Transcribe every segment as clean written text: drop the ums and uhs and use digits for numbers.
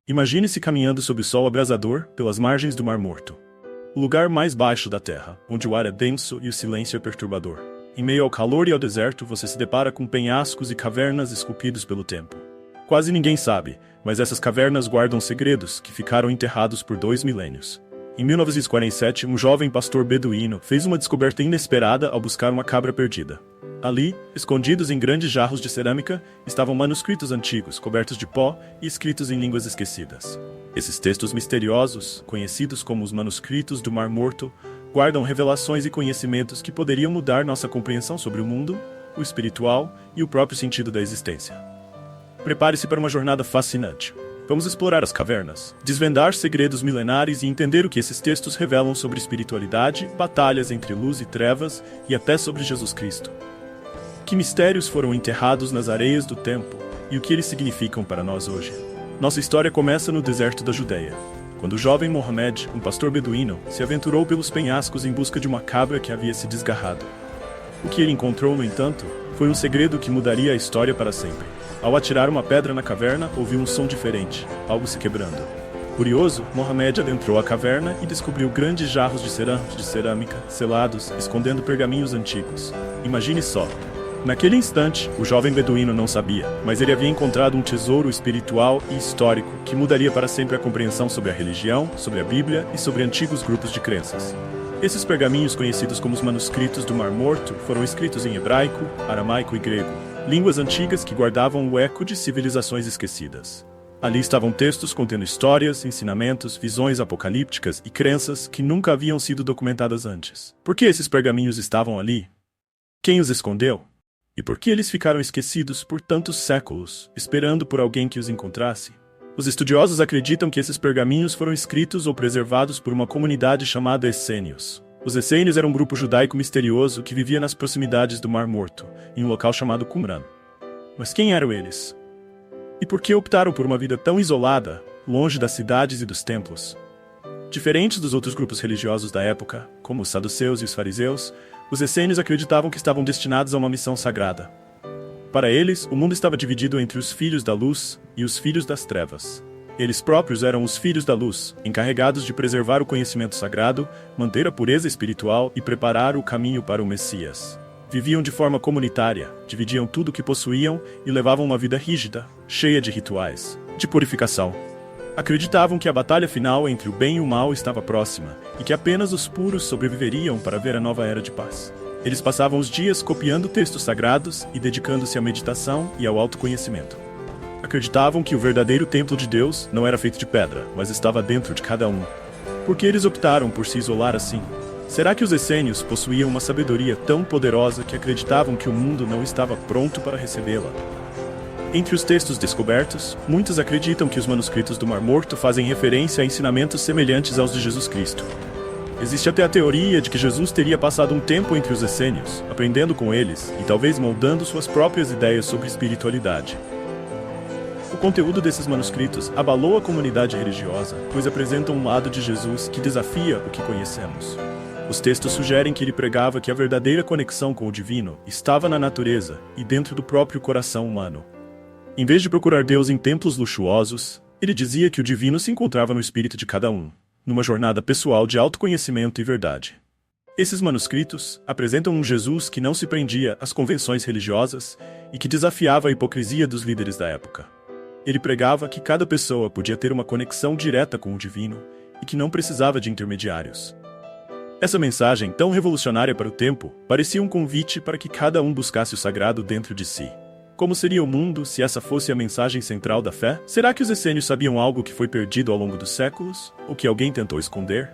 Imagine-se caminhando sob o sol abrasador pelas margens do Mar Morto. O lugar mais baixo da Terra, onde o ar é denso e o silêncio é perturbador. Em meio ao calor e ao deserto, você se depara com penhascos e cavernas esculpidos pelo tempo. Quase ninguém sabe, mas essas cavernas guardam segredos que ficaram enterrados por 2 milênios. Em 1947, um jovem pastor beduíno fez uma descoberta inesperada ao buscar uma cabra perdida. Ali, escondidos em grandes jarros de cerâmica, estavam manuscritos antigos, cobertos de pó e escritos em línguas esquecidas. Esses textos misteriosos, conhecidos como os manuscritos do Mar Morto, guardam revelações e conhecimentos que poderiam mudar nossa compreensão sobre o mundo, o espiritual e o próprio sentido da existência. Prepare-se para uma jornada fascinante. Vamos explorar as cavernas, desvendar segredos milenares e entender o que esses textos revelam sobre espiritualidade, batalhas entre luz e trevas e até sobre Jesus Cristo. Que mistérios foram enterrados nas areias do tempo e o que eles significam para nós hoje? Nossa história começa no deserto da Judeia, quando o jovem Mohamed, um pastor beduíno, se aventurou pelos penhascos em busca de uma cabra que havia se desgarrado. O que ele encontrou, no entanto, foi um segredo que mudaria a história para sempre. Ao atirar uma pedra na caverna, ouviu um som diferente, algo se quebrando. Curioso, Mohamed adentrou a caverna e descobriu grandes jarros de cerâmica, selados, escondendo pergaminhos antigos. Imagine só. Naquele instante, o jovem beduíno não sabia, mas ele havia encontrado um tesouro espiritual e histórico que mudaria para sempre a compreensão sobre a religião, sobre a Bíblia e sobre antigos grupos de crenças. Esses pergaminhos, conhecidos como os manuscritos do Mar Morto, foram escritos em hebraico, aramaico e grego, línguas antigas que guardavam o eco de civilizações esquecidas. Ali estavam textos contendo histórias, ensinamentos, visões apocalípticas e crenças que nunca haviam sido documentadas antes. Por que esses pergaminhos estavam ali? Quem os escondeu? E por que eles ficaram esquecidos por tantos séculos, esperando por alguém que os encontrasse? Os estudiosos acreditam que esses pergaminhos foram escritos ou preservados por uma comunidade chamada essênios. Os essênios eram um grupo judaico misterioso que vivia nas proximidades do Mar Morto, em um local chamado Qumran. Mas quem eram eles? E por que optaram por uma vida tão isolada, longe das cidades e dos templos? Diferentes dos outros grupos religiosos da época, como os saduceus e os fariseus, os essênios acreditavam que estavam destinados a uma missão sagrada. Para eles, o mundo estava dividido entre os filhos da luz e os filhos das trevas. Eles próprios eram os filhos da luz, encarregados de preservar o conhecimento sagrado, manter a pureza espiritual e preparar o caminho para o Messias. Viviam de forma comunitária, dividiam tudo o que possuíam e levavam uma vida rígida, cheia de rituais, de purificação. Acreditavam que a batalha final entre o bem e o mal estava próxima, e que apenas os puros sobreviveriam para ver a nova era de paz. Eles passavam os dias copiando textos sagrados e dedicando-se à meditação e ao autoconhecimento. Acreditavam que o verdadeiro templo de Deus não era feito de pedra, mas estava dentro de cada um. Por que eles optaram por se isolar assim? Será que os essênios possuíam uma sabedoria tão poderosa que acreditavam que o mundo não estava pronto para recebê-la? Entre os textos descobertos, muitos acreditam que os manuscritos do Mar Morto fazem referência a ensinamentos semelhantes aos de Jesus Cristo. Existe até a teoria de que Jesus teria passado um tempo entre os essênios, aprendendo com eles e talvez moldando suas próprias ideias sobre espiritualidade. O conteúdo desses manuscritos abalou a comunidade religiosa, pois apresentam um lado de Jesus que desafia o que conhecemos. Os textos sugerem que ele pregava que a verdadeira conexão com o divino estava na natureza e dentro do próprio coração humano. Em vez de procurar Deus em templos luxuosos, ele dizia que o divino se encontrava no espírito de cada um, numa jornada pessoal de autoconhecimento e verdade. Esses manuscritos apresentam um Jesus que não se prendia às convenções religiosas e que desafiava a hipocrisia dos líderes da época. Ele pregava que cada pessoa podia ter uma conexão direta com o divino e que não precisava de intermediários. Essa mensagem, tão revolucionária para o tempo, parecia um convite para que cada um buscasse o sagrado dentro de si. Como seria o mundo se essa fosse a mensagem central da fé? Será que os essênios sabiam algo que foi perdido ao longo dos séculos? Ou que alguém tentou esconder?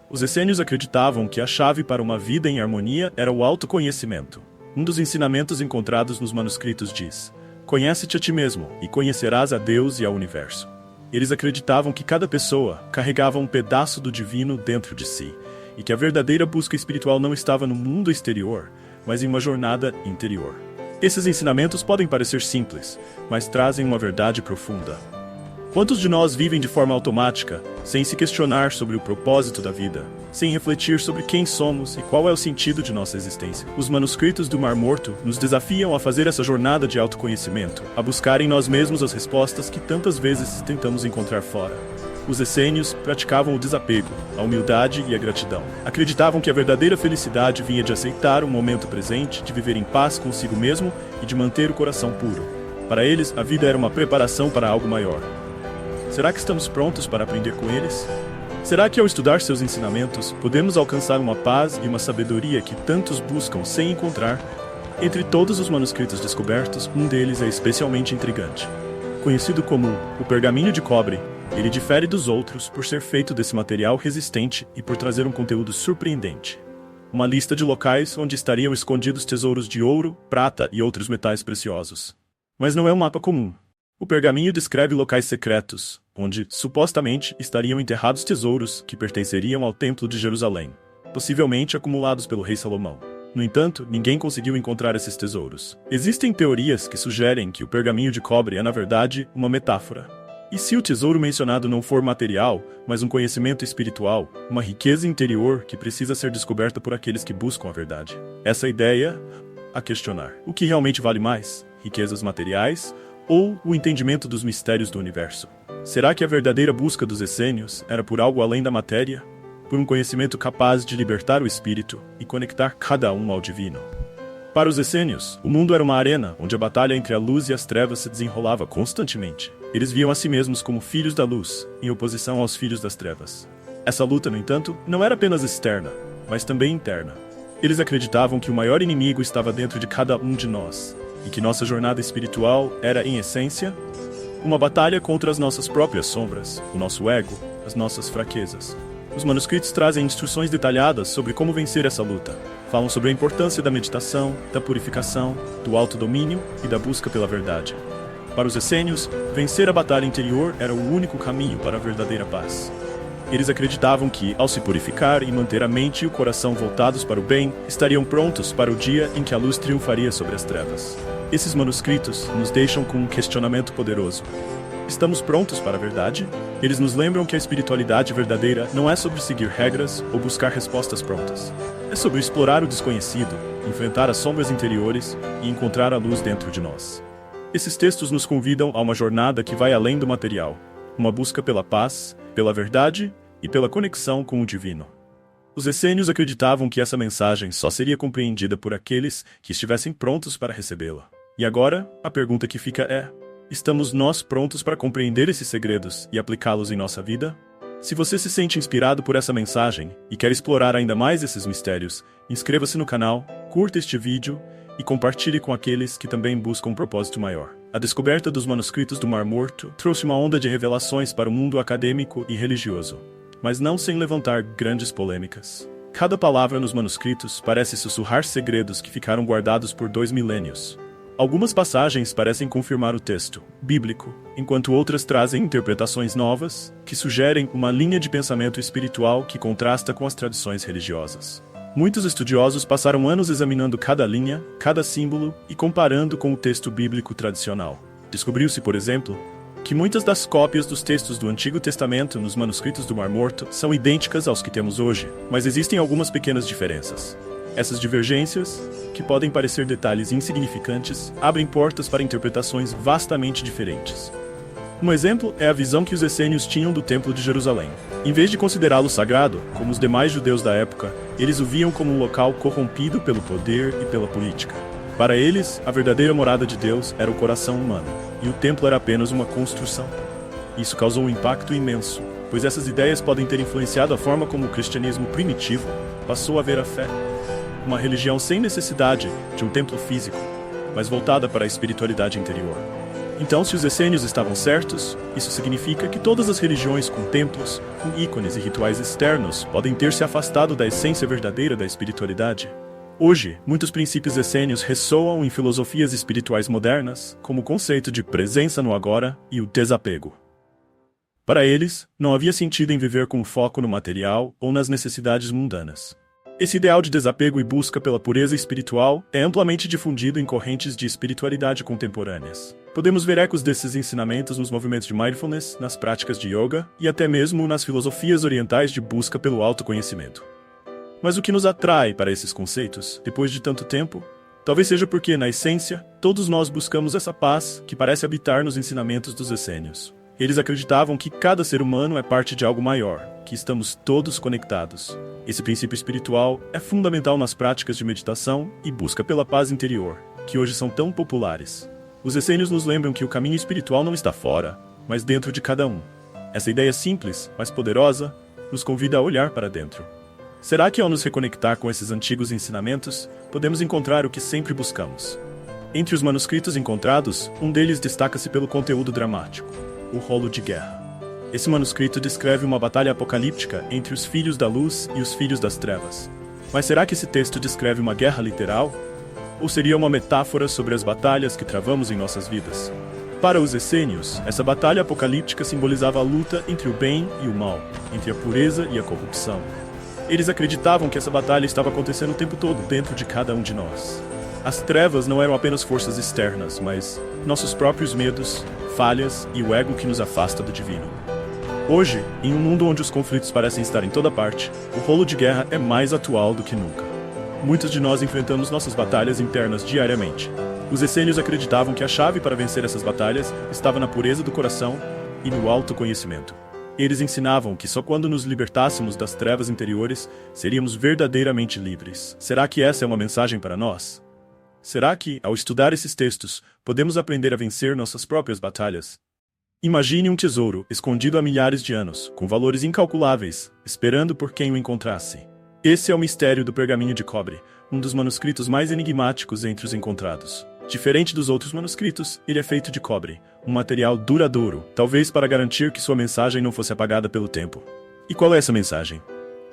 Os essênios acreditavam que a chave para uma vida em harmonia era o autoconhecimento. Um dos ensinamentos encontrados nos manuscritos diz: "Conhece-te a ti mesmo, e conhecerás a Deus e ao universo." Eles acreditavam que cada pessoa carregava um pedaço do divino dentro de si, e que a verdadeira busca espiritual não estava no mundo exterior, mas em uma jornada interior. Esses ensinamentos podem parecer simples, mas trazem uma verdade profunda. Quantos de nós vivem de forma automática, sem se questionar sobre o propósito da vida, sem refletir sobre quem somos e qual é o sentido de nossa existência? Os manuscritos do Mar Morto nos desafiam a fazer essa jornada de autoconhecimento, a buscar em nós mesmos as respostas que tantas vezes tentamos encontrar fora. Os essênios praticavam o desapego, a humildade e a gratidão. Acreditavam que a verdadeira felicidade vinha de aceitar o momento presente, de viver em paz consigo mesmo e de manter o coração puro. Para eles, a vida era uma preparação para algo maior. Será que estamos prontos para aprender com eles? Será que ao estudar seus ensinamentos, podemos alcançar uma paz e uma sabedoria que tantos buscam sem encontrar? Entre todos os manuscritos descobertos, um deles é especialmente intrigante. Conhecido como o Pergaminho de Cobre, ele difere dos outros por ser feito desse material resistente e por trazer um conteúdo surpreendente. Uma lista de locais onde estariam escondidos tesouros de ouro, prata e outros metais preciosos. Mas não é um mapa comum. O pergaminho descreve locais secretos, onde, supostamente, estariam enterrados tesouros que pertenceriam ao Templo de Jerusalém, possivelmente acumulados pelo rei Salomão. No entanto, ninguém conseguiu encontrar esses tesouros. Existem teorias que sugerem que o pergaminho de cobre é, na verdade, uma metáfora. E se o tesouro mencionado não for material, mas um conhecimento espiritual, uma riqueza interior que precisa ser descoberta por aqueles que buscam a verdade? Essa ideia a questionar. O que realmente vale mais? Riquezas materiais ou o entendimento dos mistérios do universo? Será que a verdadeira busca dos essênios era por algo além da matéria? Por um conhecimento capaz de libertar o espírito e conectar cada um ao divino? Para os essênios, o mundo era uma arena onde a batalha entre a luz e as trevas se desenrolava constantemente. Eles viam a si mesmos como filhos da luz, em oposição aos filhos das trevas. Essa luta, no entanto, não era apenas externa, mas também interna. Eles acreditavam que o maior inimigo estava dentro de cada um de nós, e que nossa jornada espiritual era, em essência, uma batalha contra as nossas próprias sombras, o nosso ego, as nossas fraquezas. Os manuscritos trazem instruções detalhadas sobre como vencer essa luta. Falam sobre a importância da meditação, da purificação, do autodomínio e da busca pela verdade. Para os essênios, vencer a batalha interior era o único caminho para a verdadeira paz. Eles acreditavam que, ao se purificar e manter a mente e o coração voltados para o bem, estariam prontos para o dia em que a luz triunfaria sobre as trevas. Esses manuscritos nos deixam com um questionamento poderoso. Estamos prontos para a verdade? Eles nos lembram que a espiritualidade verdadeira não é sobre seguir regras ou buscar respostas prontas. É sobre explorar o desconhecido, enfrentar as sombras interiores e encontrar a luz dentro de nós. Esses textos nos convidam a uma jornada que vai além do material, uma busca pela paz, pela verdade e pela conexão com o divino. Os essênios acreditavam que essa mensagem só seria compreendida por aqueles que estivessem prontos para recebê-la. E agora, a pergunta que fica é: estamos nós prontos para compreender esses segredos e aplicá-los em nossa vida? Se você se sente inspirado por essa mensagem e quer explorar ainda mais esses mistérios, inscreva-se no canal, curta este vídeo e compartilhe com aqueles que também buscam um propósito maior. A descoberta dos manuscritos do Mar Morto trouxe uma onda de revelações para o mundo acadêmico e religioso, mas não sem levantar grandes polêmicas. Cada palavra nos manuscritos parece sussurrar segredos que ficaram guardados por 2 milênios. Algumas passagens parecem confirmar o texto bíblico, enquanto outras trazem interpretações novas, que sugerem uma linha de pensamento espiritual que contrasta com as tradições religiosas. Muitos estudiosos passaram anos examinando cada linha, cada símbolo e comparando com o texto bíblico tradicional. Descobriu-se, por exemplo, que muitas das cópias dos textos do Antigo Testamento nos manuscritos do Mar Morto são idênticas aos que temos hoje, mas existem algumas pequenas diferenças. Essas divergências, que podem parecer detalhes insignificantes, abrem portas para interpretações vastamente diferentes. Um exemplo é a visão que os essênios tinham do Templo de Jerusalém. Em vez de considerá-lo sagrado, como os demais judeus da época, eles o viam como um local corrompido pelo poder e pela política. Para eles, a verdadeira morada de Deus era o coração humano, e o templo era apenas uma construção. Isso causou um impacto imenso, pois essas ideias podem ter influenciado a forma como o cristianismo primitivo passou a ver a fé. Uma religião sem necessidade de um templo físico, mas voltada para a espiritualidade interior. Então, se os essênios estavam certos, isso significa que todas as religiões com templos, com ícones e rituais externos podem ter se afastado da essência verdadeira da espiritualidade. Hoje, muitos princípios essênios ressoam em filosofias espirituais modernas, como o conceito de presença no agora e o desapego. Para eles, não havia sentido em viver com foco no material ou nas necessidades mundanas. Esse ideal de desapego e busca pela pureza espiritual é amplamente difundido em correntes de espiritualidade contemporâneas. Podemos ver ecos desses ensinamentos nos movimentos de mindfulness, nas práticas de yoga e até mesmo nas filosofias orientais de busca pelo autoconhecimento. Mas o que nos atrai para esses conceitos, depois de tanto tempo? Talvez seja porque, na essência, todos nós buscamos essa paz que parece habitar nos ensinamentos dos essênios. Eles acreditavam que cada ser humano é parte de algo maior, que estamos todos conectados. Esse princípio espiritual é fundamental nas práticas de meditação e busca pela paz interior, que hoje são tão populares. Os essênios nos lembram que o caminho espiritual não está fora, mas dentro de cada um. Essa ideia simples, mas poderosa, nos convida a olhar para dentro. Será que ao nos reconectar com esses antigos ensinamentos, podemos encontrar o que sempre buscamos? Entre os manuscritos encontrados, um deles destaca-se pelo conteúdo dramático: o Rolo de Guerra. Esse manuscrito descreve uma batalha apocalíptica entre os filhos da luz e os filhos das trevas. Mas será que esse texto descreve uma guerra literal? Ou seria uma metáfora sobre as batalhas que travamos em nossas vidas? Para os essênios, essa batalha apocalíptica simbolizava a luta entre o bem e o mal, entre a pureza e a corrupção. Eles acreditavam que essa batalha estava acontecendo o tempo todo dentro de cada um de nós. As trevas não eram apenas forças externas, mas nossos próprios medos, falhas e o ego que nos afasta do divino. Hoje, em um mundo onde os conflitos parecem estar em toda parte, o rolo de guerra é mais atual do que nunca. Muitos de nós enfrentamos nossas batalhas internas diariamente. Os essênios acreditavam que a chave para vencer essas batalhas estava na pureza do coração e no autoconhecimento. Eles ensinavam que só quando nos libertássemos das trevas interiores, seríamos verdadeiramente livres. Será que essa é uma mensagem para nós? Será que, ao estudar esses textos, podemos aprender a vencer nossas próprias batalhas? Imagine um tesouro escondido há milhares de anos, com valores incalculáveis, esperando por quem o encontrasse. Esse é o mistério do pergaminho de cobre, um dos manuscritos mais enigmáticos entre os encontrados. Diferente dos outros manuscritos, ele é feito de cobre, um material duradouro, talvez para garantir que sua mensagem não fosse apagada pelo tempo. E qual é essa mensagem?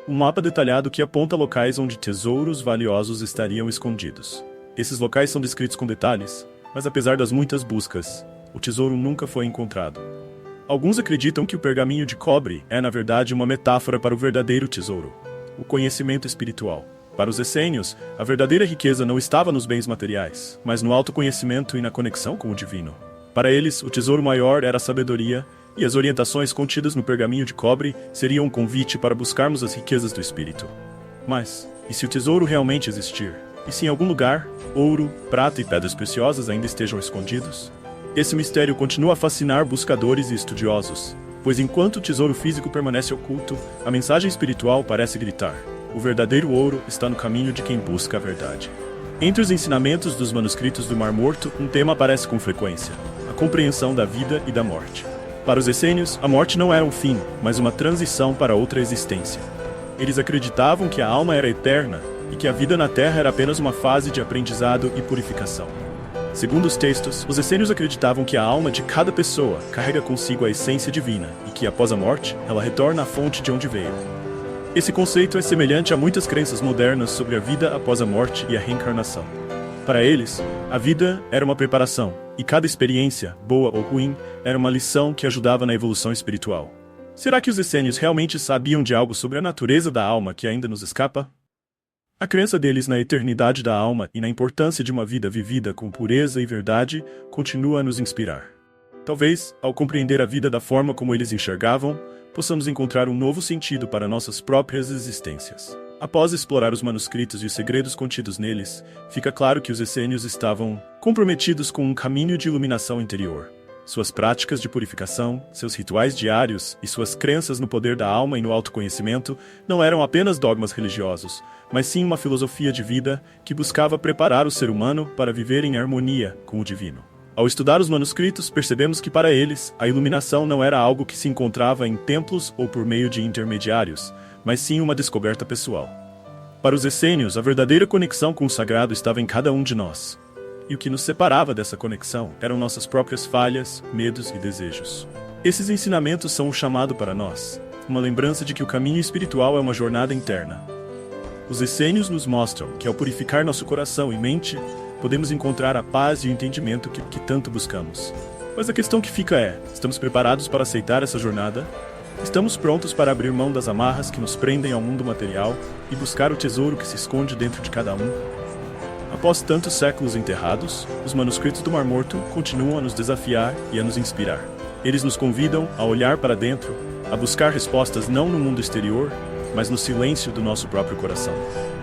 Um mapa detalhado que aponta locais onde tesouros valiosos estariam escondidos. Esses locais são descritos com detalhes, mas apesar das muitas buscas, o tesouro nunca foi encontrado. Alguns acreditam que o pergaminho de cobre é, na verdade, uma metáfora para o verdadeiro tesouro, o conhecimento espiritual. Para os essênios, a verdadeira riqueza não estava nos bens materiais, mas no autoconhecimento e na conexão com o divino. Para eles, o tesouro maior era a sabedoria, e as orientações contidas no pergaminho de cobre seriam um convite para buscarmos as riquezas do espírito. Mas, e se o tesouro realmente existir? E se em algum lugar, ouro, prata e pedras preciosas ainda estejam escondidos? Esse mistério continua a fascinar buscadores e estudiosos, pois enquanto o tesouro físico permanece oculto, a mensagem espiritual parece gritar: o verdadeiro ouro está no caminho de quem busca a verdade. Entre os ensinamentos dos manuscritos do Mar Morto, um tema aparece com frequência: a compreensão da vida e da morte. Para os essênios, a morte não era um fim, mas uma transição para outra existência. Eles acreditavam que a alma era eterna e que a vida na Terra era apenas uma fase de aprendizado e purificação. Segundo os textos, os essênios acreditavam que a alma de cada pessoa carrega consigo a essência divina e que, após a morte, ela retorna à fonte de onde veio. Esse conceito é semelhante a muitas crenças modernas sobre a vida após a morte e a reencarnação. Para eles, a vida era uma preparação, e cada experiência, boa ou ruim, era uma lição que ajudava na evolução espiritual. Será que os essênios realmente sabiam de algo sobre a natureza da alma que ainda nos escapa? A crença deles na eternidade da alma e na importância de uma vida vivida com pureza e verdade continua a nos inspirar. Talvez, ao compreender a vida da forma como eles enxergavam, possamos encontrar um novo sentido para nossas próprias existências. Após explorar os manuscritos e os segredos contidos neles, fica claro que os essênios estavam comprometidos com um caminho de iluminação interior. Suas práticas de purificação, seus rituais diários e suas crenças no poder da alma e no autoconhecimento não eram apenas dogmas religiosos, mas sim uma filosofia de vida que buscava preparar o ser humano para viver em harmonia com o divino. Ao estudar os manuscritos, percebemos que para eles, a iluminação não era algo que se encontrava em templos ou por meio de intermediários, mas sim uma descoberta pessoal. Para os essênios, a verdadeira conexão com o sagrado estava em cada um de nós. E o que nos separava dessa conexão eram nossas próprias falhas, medos e desejos. Esses ensinamentos são um chamado para nós, uma lembrança de que o caminho espiritual é uma jornada interna. Os essênios nos mostram que ao purificar nosso coração e mente, podemos encontrar a paz e o entendimento que tanto buscamos. Mas a questão que fica é: estamos preparados para aceitar essa jornada? Estamos prontos para abrir mão das amarras que nos prendem ao mundo material e buscar o tesouro que se esconde dentro de cada um. Após tantos séculos enterrados, os manuscritos do Mar Morto continuam a nos desafiar e a nos inspirar. Eles nos convidam a olhar para dentro, a buscar respostas não no mundo exterior, mas no silêncio do nosso próprio coração.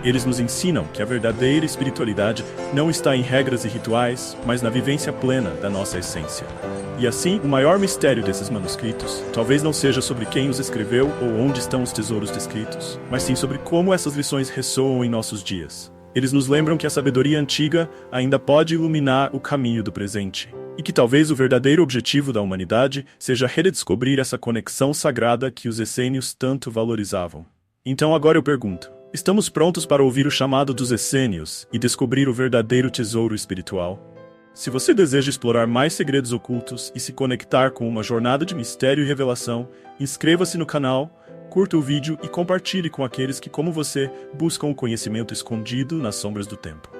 Eles nos ensinam que a verdadeira espiritualidade não está em regras e rituais, mas na vivência plena da nossa essência. E assim, o maior mistério desses manuscritos talvez não seja sobre quem os escreveu ou onde estão os tesouros descritos, mas sim sobre como essas lições ressoam em nossos dias. Eles nos lembram que a sabedoria antiga ainda pode iluminar o caminho do presente, e que talvez o verdadeiro objetivo da humanidade seja redescobrir essa conexão sagrada que os essênios tanto valorizavam. Então agora eu pergunto, estamos prontos para ouvir o chamado dos essênios e descobrir o verdadeiro tesouro espiritual? Se você deseja explorar mais segredos ocultos e se conectar com uma jornada de mistério e revelação, inscreva-se no canal, curta o vídeo e compartilhe com aqueles que, como você, buscam o conhecimento escondido nas sombras do tempo.